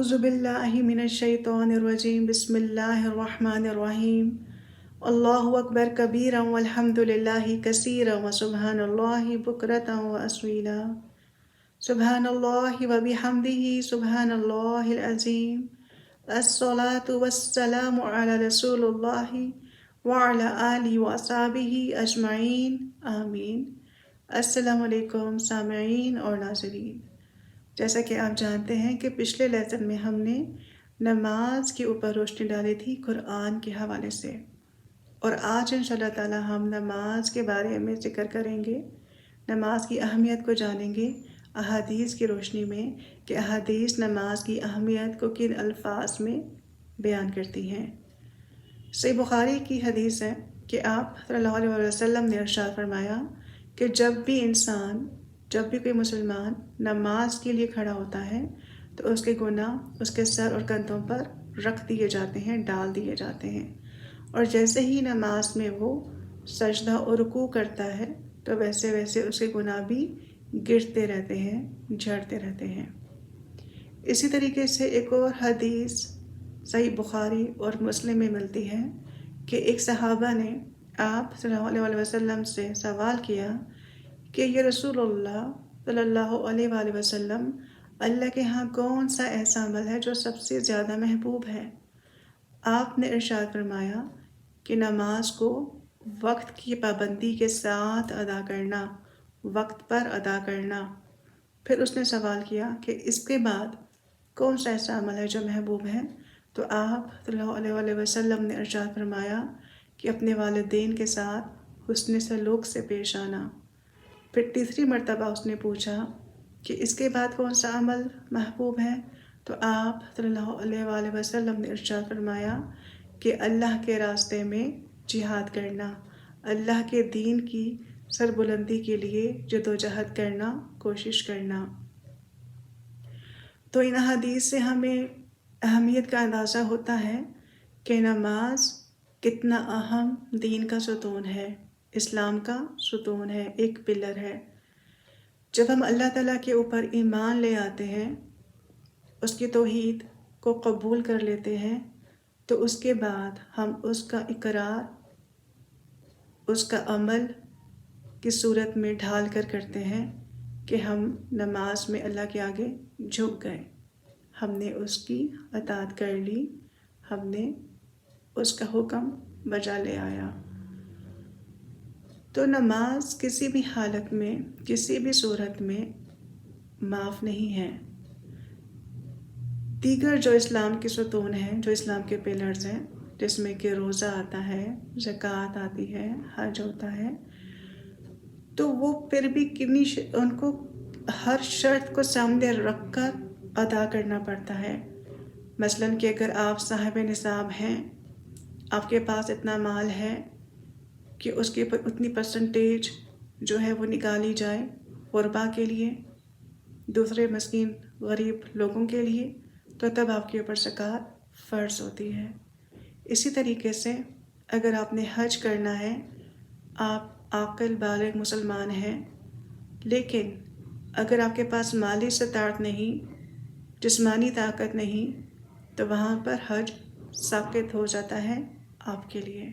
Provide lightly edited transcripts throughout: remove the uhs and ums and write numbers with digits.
أعوذ بالله من الشيطان الرجيم بسم الله الرحمن الرحيم الله أكبر كبيرا والحمد لله كثيرا وسبحان الله بكرة وأصيلا سبحان الله وبحمده سبحان الله العظيم الصلاة والسلام على رسول الله وعلى آله وأصحابه أجمعين آمین۔ السلام علیکم سامعین اور ناظرین، جیسا کہ آپ جانتے ہیں کہ پچھلے لیسن میں ہم نے نماز کے اوپر روشنی ڈالی تھی قرآن کے حوالے سے، اور آج انشاءاللہ تعالی ہم نماز کے بارے میں ذکر کریں گے، نماز کی اہمیت کو جانیں گے احادیث کی روشنی میں کہ احادیث نماز کی اہمیت کو کن الفاظ میں بیان کرتی ہیں۔ صحیح بخاری کی حدیث ہے کہ آپ صلی اللہ علیہ وسلم نے ارشاد فرمایا کہ جب بھی کوئی مسلمان نماز کے لیے کھڑا ہوتا ہے تو اس کے گناہ اس کے سر اور کندھوں پر رکھ دیے جاتے ہیں، ڈال دیے جاتے ہیں، اور جیسے ہی نماز میں وہ سجدہ اور رکوع کرتا ہے تو ویسے ویسے اس کے گناہ بھی گرتے رہتے ہیں، جھڑتے رہتے ہیں۔ اسی طریقے سے ایک اور حدیث صحیح بخاری اور مسلم میں ملتی ہے کہ ایک صحابہ نے آپ صلی اللہ علیہ وسلم سے سوال کیا کہ یہ رسول اللہ صلی اللہ علیہ وآلہ وسلم، اللہ کے ہاں کون سا ایسا عمل ہے جو سب سے زیادہ محبوب ہے؟ آپ نے ارشاد فرمایا کہ نماز کو وقت کی پابندی کے ساتھ ادا کرنا، وقت پر ادا کرنا۔ پھر اس نے سوال کیا کہ اس کے بعد کون سا ایسا عمل ہے جو محبوب ہے؟ تو آپ صلی اللہ علیہ وسلم نے ارشاد فرمایا کہ اپنے والدین کے ساتھ حسن سلوک سے پیش آنا۔ پھر تیسری مرتبہ اس نے پوچھا کہ اس کے بعد کون سا عمل محبوب ہے؟ تو آپ صلی اللہ علیہ وآلہ وسلم نے ارشاد فرمایا کہ اللہ کے راستے میں جہاد کرنا، اللہ کے دین کی سربلندی کے لیے جدوجہد کرنا، کوشش کرنا۔ تو ان حدیث سے ہمیں اہمیت کا اندازہ ہوتا ہے کہ نماز کتنا اہم دین کا ستون ہے، اسلام کا ستون ہے، ایک پلر ہے۔ جب ہم اللہ تعالیٰ کے اوپر ایمان لے آتے ہیں، اس کی توحید کو قبول کر لیتے ہیں، تو اس کے بعد ہم اس کا اقرار، اس کا عمل کی صورت میں ڈھال کر کرتے ہیں کہ ہم نماز میں اللہ کے آگے جھک گئے، ہم نے اس کی اطاعت کر لی، ہم نے اس کا حکم بجا لے آیا۔ تو نماز کسی بھی حالت میں، کسی بھی صورت میں معاف نہیں ہے۔ دیگر جو اسلام کے ستون ہیں، جو اسلام کے پلرز ہیں، جس میں کہ روزہ آتا ہے، زکوٰۃ آتی ہے، حج ہوتا ہے، تو وہ پھر بھی ان کو ہر شرط کو سامنے رکھ کر ادا کرنا پڑتا ہے۔ مثلاً کہ اگر آپ صاحب نصاب ہیں، آپ کے پاس اتنا مال ہے کہ اس کے اوپر اتنی پرسنٹیج جو ہے وہ نکالی جائے غربا کے لیے، دوسرے مسکین غریب لوگوں کے لیے، تو تب آپ کے اوپر زکوٰۃ فرض ہوتی ہے۔ اسی طریقے سے اگر آپ نے حج کرنا ہے، آپ عاقل بالغ مسلمان ہیں، لیکن اگر آپ کے پاس مالی استطاعت نہیں، جسمانی طاقت نہیں، تو وہاں پر حج ساقط ہو جاتا ہے آپ کے لیے۔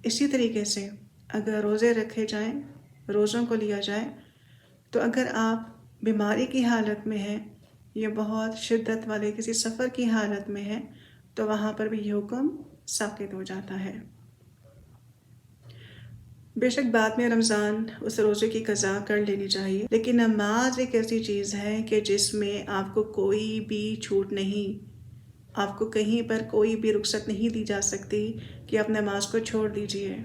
اسی طریقے سے اگر روزے رکھے جائیں، روزوں کو لیا جائے، تو اگر آپ بیماری کی حالت میں ہیں یا بہت شدت والے کسی سفر کی حالت میں ہیں، تو وہاں پر بھی یہ حکم ساقط ہو جاتا ہے۔ بے شک بعد میں رمضان اس روزے کی قضا کر لینی چاہیے، لیکن نماز ایک ایسی چیز ہے کہ جس میں آپ کو کوئی بھی چھوٹ نہیں، آپ کو کہیں پر کوئی بھی رخصت نہیں دی جا سکتی کہ آپ نماز کو چھوڑ دیجئے۔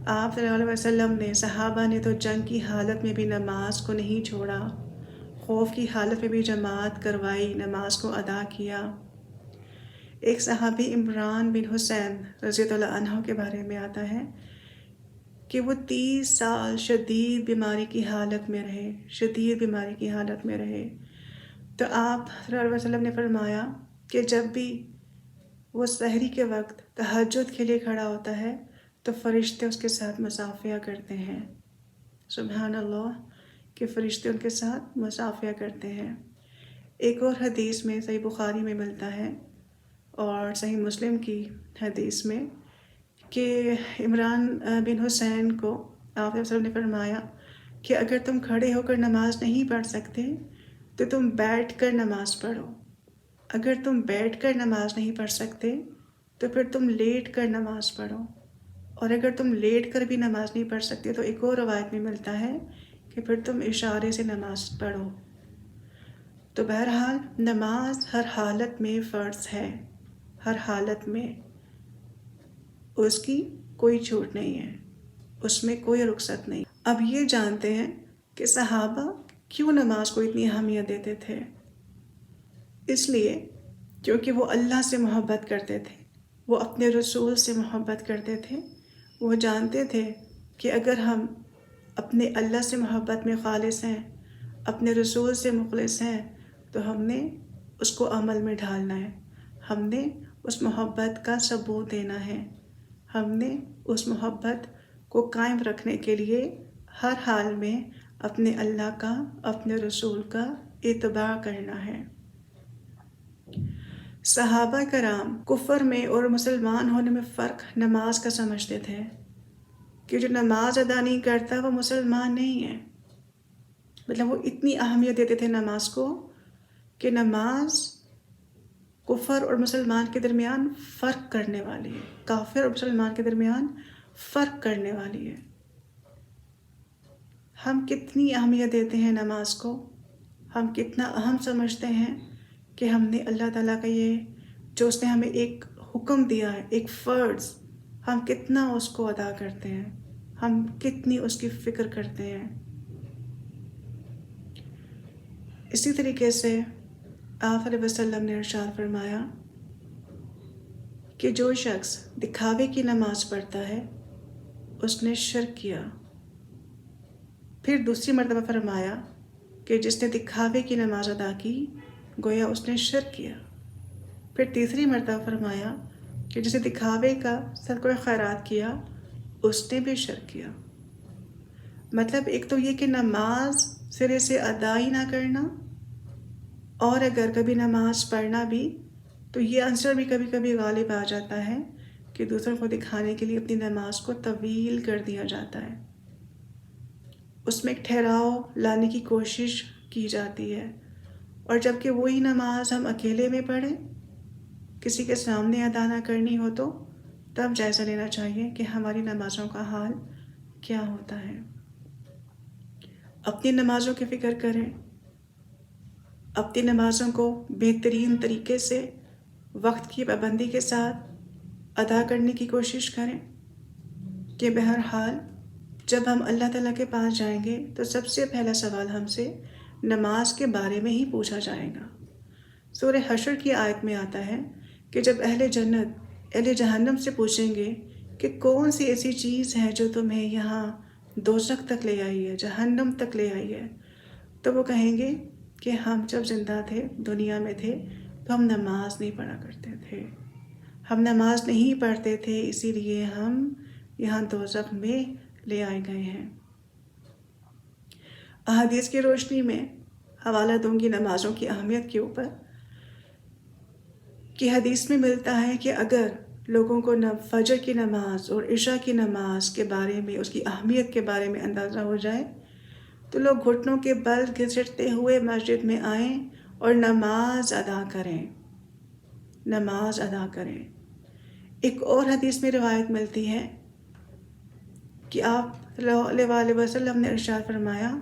آپ صلی اللہ علیہ وسلم نے، صحابہ نے تو جنگ کی حالت میں بھی نماز کو نہیں چھوڑا، خوف کی حالت میں بھی جماعت کروائی، نماز کو ادا کیا۔ ایک صحابی عمران بن حسین رضی اللہ عنہ کے بارے میں آتا ہے کہ وہ 30 سال شدید بیماری کی حالت میں رہے، شدید بیماری کی حالت میں رہے۔ تو آپ صلی اللہ علیہ وسلم نے فرمایا کہ جب بھی وہ سحری کے وقت تہجد کے لیے کھڑا ہوتا ہے تو فرشتے اس کے ساتھ مصافحہ کرتے ہیں۔ سبحان اللہ کہ فرشتے ان کے ساتھ مصافحہ کرتے ہیں۔ ایک اور حدیث میں صحیح بخاری میں ملتا ہے اور صحیح مسلم کی حدیث میں کہ عمران بن حسین کو آپ صلی اللہ علیہ وسلم نے فرمایا کہ اگر تم کھڑے ہو کر نماز نہیں پڑھ سکتے تو تم بیٹھ کر نماز پڑھو، اگر تم بیٹھ کر نماز نہیں پڑھ سکتے تو پھر تم لیٹ کر نماز پڑھو، اور اگر تم لیٹ کر بھی نماز نہیں پڑھ سکتے تو ایک اور روایت میں ملتا ہے کہ پھر تم اشارے سے نماز پڑھو۔ تو بہرحال نماز ہر حالت میں فرض ہے، ہر حالت میں اس کی کوئی چھوٹ نہیں ہے، اس میں کوئی رخصت نہیں۔ اب یہ جانتے ہیں کہ صحابہ کیوں نماز کو اتنی اہمیت دیتے تھے۔ اس لیے کیونکہ وہ اللہ سے محبت کرتے تھے، وہ اپنے رسول سے محبت کرتے تھے۔ وہ جانتے تھے کہ اگر ہم اپنے اللہ سے محبت میں خالص ہیں، اپنے رسول سے مخلص ہیں، تو ہم نے اس کو عمل میں ڈھالنا ہے، ہم نے اس محبت کا ثبوت دینا ہے، ہم نے اس محبت کو قائم رکھنے کے لیے ہر حال میں اپنے اللہ کا، اپنے رسول کا اتباع کرنا ہے۔ صحابہ کرام کفر میں اور مسلمان ہونے میں فرق نماز کا سمجھتے تھے کہ جو نماز ادا نہیں کرتا وہ مسلمان نہیں ہے۔ مطلب وہ اتنی اہمیت دیتے تھے نماز کو کہ نماز کفر اور مسلمان کے درمیان فرق کرنے والی ہے، کافر اور مسلمان کے درمیان فرق کرنے والی ہے۔ ہم کتنی اہمیت دیتے ہیں نماز کو، ہم کتنا اہم سمجھتے ہیں کہ ہم نے اللہ تعالیٰ کا یہ جو اس نے ہمیں ایک حکم دیا ہے، ایک فرض، ہم کتنا اس کو ادا کرتے ہیں، ہم کتنی اس کی فکر کرتے ہیں۔ اسی طریقے سے آپ علیہ وسلم نے ارشاد فرمایا کہ جو شخص دکھاوے کی نماز پڑھتا ہے اس نے شرک کیا۔ پھر دوسری مرتبہ فرمایا کہ جس نے دکھاوے کی نماز ادا کی گویا اس نے شرک کیا۔ پھر تیسری مرتبہ فرمایا کہ جس نے دکھاوے کا صدقہ خیرات کیا اس نے بھی شرک کیا۔ مطلب ایک تو یہ کہ نماز سرے سے ادا ہی نہ کرنا، اور اگر کبھی نماز پڑھنا بھی تو یہ عنصر بھی کبھی کبھی غالب آ جاتا ہے کہ دوسروں کو دکھانے کے لیے اپنی نماز کو طویل کر دیا جاتا ہے، اس میں ایک ٹھہراؤ لانے کی کوشش کی جاتی ہے، اور جب کہ وہی نماز ہم اکیلے میں پڑھیں، کسی کے سامنے ادا نہ کرنی ہو تو تب جائزہ لینا چاہیے کہ ہماری نمازوں کا حال کیا ہوتا ہے۔ اپنی نمازوں کی فکر کریں، اپنی نمازوں کو بہترین طریقے سے وقت کی پابندی کے ساتھ ادا کرنے کی کوشش کریں کہ بہرحال جب ہم اللہ تعالیٰ کے پاس جائیں گے تو سب سے پہلا سوال ہم سے نماز کے بارے میں ہی پوچھا جائے گا۔ سورہ حشر کی آیت میں آتا ہے کہ جب اہل جنت اہل جہنم سے پوچھیں گے کہ کون سی ایسی چیز ہے جو تمہیں یہاں دوزخ تک لے آئی ہے، جہنم تک لے آئی ہے، تو وہ کہیں گے کہ ہم جب زندہ تھے، دنیا میں تھے، تو ہم نماز نہیں پڑھا کرتے تھے، ہم نماز نہیں پڑھتے تھے، اسی لیے ہم یہاں دوزخ میں لے آئے گئے ہیں۔ احادیث کی روشنی میں حوالہ دوں گی نمازوں کی اہمیت کے اوپر کہ حدیث میں ملتا ہے کہ اگر لوگوں کو فجر کی نماز اور عشاء کی نماز کے بارے میں، اس کی اہمیت کے بارے میں اندازہ ہو جائے تو لوگ گھٹنوں کے بل گھسیٹتے ہوئے مسجد میں آئیں اور نماز ادا کریں، نماز ادا کریں۔ ایک اور حدیث میں روایت ملتی ہے کہ آپ صلی اللہ علیہ وآلہ وسلم نے ارشاد فرمایا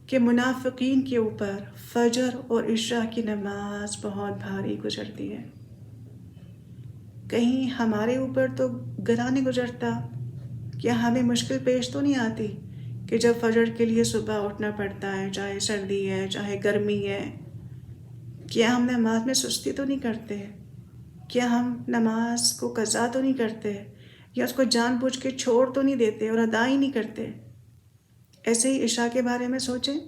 کہ منافقین کے اوپر فجر اور عشاء کی نماز بہت بھاری گزرتی ہے۔ کہیں ہمارے اوپر تو گرا نہیں گزرتا؟ کیا ہمیں مشکل پیش تو نہیں آتی کہ جب فجر کے لیے صبح اٹھنا پڑتا ہے، چاہے سردی ہے چاہے گرمی ہے، کیا ہم نماز میں سستی تو نہیں کرتے؟ کیا ہم نماز کو قضا تو نہیں کرتے، یا اس کو جان بوجھ کے چھوڑ تو نہیں دیتے اور ادا ہی نہیں کرتے؟ ایسے ہی عشاء کے بارے میں سوچیں،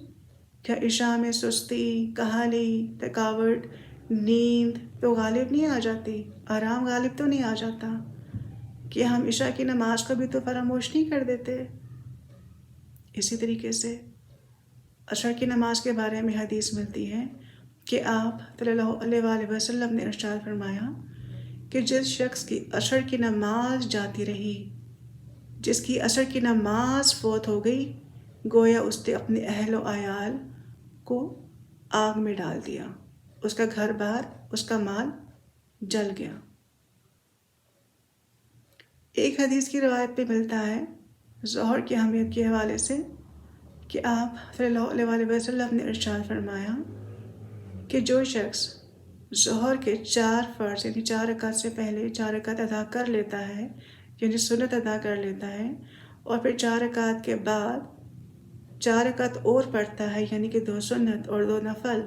کیا عشاء میں سستی، کہالی، تھکاوٹ، نیند تو غالب نہیں آ جاتی، آرام غالب تو نہیں آ جاتا؟ کہ ہم عشاء کی نماز کو بھی تو فراموش نہیں کر دیتے؟ اسی طریقے سے عصر کی نماز کے بارے میں حدیث ملتی ہے کہ آپ صلی اللہ علیہ وسلم نے ارشاد فرمایا کہ جس شخص کی عصر کی نماز جاتی رہی، جس کی عصر کی نماز فوت ہو گئی، گویا اس نے اپنے اہل و عیال کو آگ میں ڈال دیا، اس کا گھر بار، اس کا مال جل گیا۔ ایک حدیث کی روایت پہ ملتا ہے ظہر کی اہمیت کے حوالے سے کہ آپ صلی اللہ علیہ وسلم نے ارشاد فرمایا کہ جو شخص ظہر کے 4 فرض یعنی 4 رکعت سے پہلے 4 رکعت ادا کر لیتا ہے، یعنی سنت ادا کر لیتا ہے، اور پھر 4 رکعت کے بعد 4 رکعت اور پڑھتا ہے یعنی کہ 2 سنت اور 2 نفل،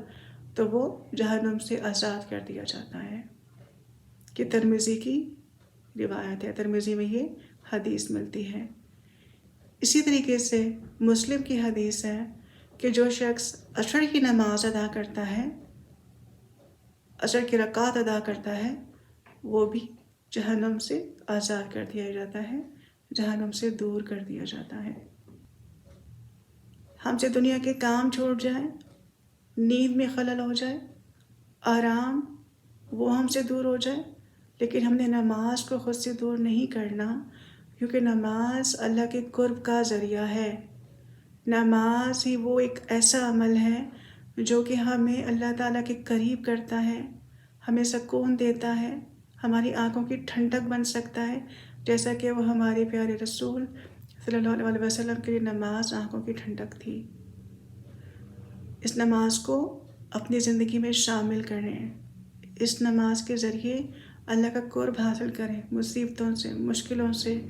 تو وہ جہنم سے آزاد کر دیا جاتا ہے۔ کہ ترمذی کی روایت ہے، ترمذی میں یہ حدیث ملتی ہے۔ اسی طریقے سے مسلم کی حدیث ہے کہ جو شخص عصر کی نماز ادا کرتا ہے، عصر کی رکعت ادا کرتا ہے، وہ بھی جہنم سے آزاد کر دیا جاتا ہے، جہنم سے دور کر دیا جاتا ہے۔ ہم سے دنیا کے کام چھوٹ جائیں، نیند میں خلل ہو جائے، آرام وہ ہم سے دور ہو جائے، لیکن ہم نے نماز کو خود سے دور نہیں کرنا، کیونکہ نماز اللہ کے قرب کا ذریعہ ہے۔ نماز ہی وہ ایک ایسا عمل ہے جو کہ ہمیں اللہ تعالیٰ کے قریب کرتا ہے، ہمیں سکون دیتا ہے، ہماری آنکھوں کی ٹھنڈک بن سکتا ہے، جیسا کہ وہ ہمارے پیارے رسول صلی اللہ علیہ وسلم کے لیے نماز آنکھوں کی ٹھنڈک تھی۔ اس نماز کو اپنی زندگی میں شامل کریں، اس نماز کے ذریعے اللہ کا قرب حاصل کریں، مصیبتوں سے، مشکلوں سے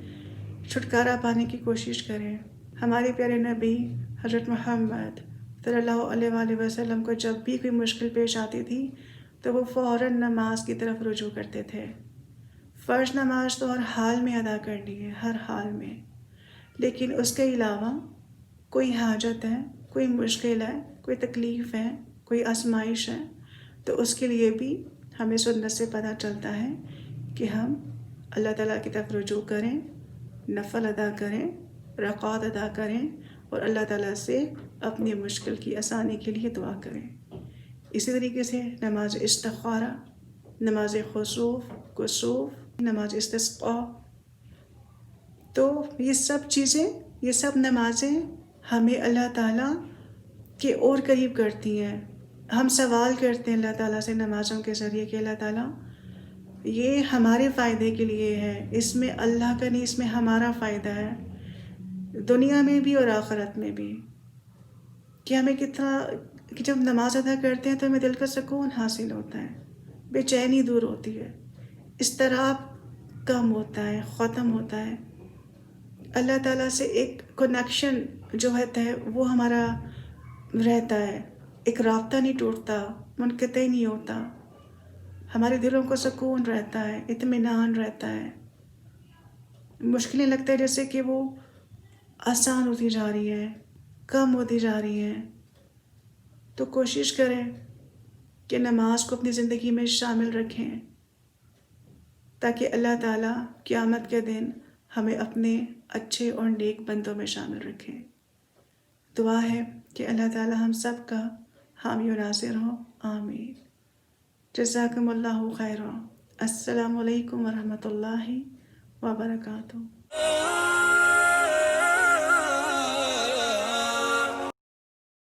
چھٹکارا پانے کی کوشش کریں۔ ہمارے پیارے نبی حضرت محمد صلی اللہ علیہ وسلم کو جب بھی کوئی مشکل پیش آتی تھی تو وہ فوراً نماز کی طرف رجوع کرتے تھے۔ فرض نماز تو ہر حال میں ادا کرنی ہے، ہر حال میں، لیکن اس کے علاوہ کوئی حاجت ہے، کوئی مشکل ہے، کوئی تکلیف ہے، کوئی آزمائش ہے، تو اس کے لیے بھی ہمیں سنت سے پتہ چلتا ہے کہ ہم اللہ تعالیٰ کی طرف رجوع کریں، نفل ادا کریں، رکعات ادا کریں اور اللہ تعالیٰ سے اپنی مشکل کی آسانی کے لیے دعا کریں۔ اسی طریقے سے نماز استخارہ، نماز خسوف، کسوف، نماز استسقاء، تو یہ سب چیزیں، یہ سب نمازیں ہمیں اللہ تعالیٰ کے اور قریب کرتی ہیں۔ ہم سوال کرتے ہیں اللہ تعالیٰ سے نمازوں کے ذریعے کہ اللہ تعالیٰ یہ ہمارے فائدے کے لیے ہے، اس میں اللہ کا نہیں، اس میں ہمارا فائدہ ہے، دنیا میں بھی اور آخرت میں بھی، کہ ہمیں کتنا، کہ جب نماز ادا کرتے ہیں تو ہمیں دل کا سکون حاصل ہوتا ہے، بے چینی دور ہوتی ہے، اضطراب کم ہوتا ہے، ختم ہوتا ہے، اللہ تعالیٰ سے ایک کنیکشن جو ہوتا ہے وہ ہمارا رہتا ہے، ایک رابطہ نہیں ٹوٹتا، منقطع نہیں ہوتا، ہمارے دلوں کو سکون رہتا ہے، اطمینان رہتا ہے، مشکلیں لگتا ہے جیسے کہ وہ آسان ہوتی جا رہی ہے، کم ہوتی جا رہی ہیں۔ تو کوشش کریں کہ نماز کو اپنی زندگی میں شامل رکھیں تاکہ اللہ تعالیٰ قیامت کے دن ہمیں اپنے اچھے اور نیک بندوں میں شامل رکھیں۔ دعا ہے کہ اللہ تعالیٰ ہم سب کا حامی و ناصر ہو، آمین۔ جزاکم اللہ خیرا۔ السلام علیکم ورحمۃ اللہ وبرکاتہ۔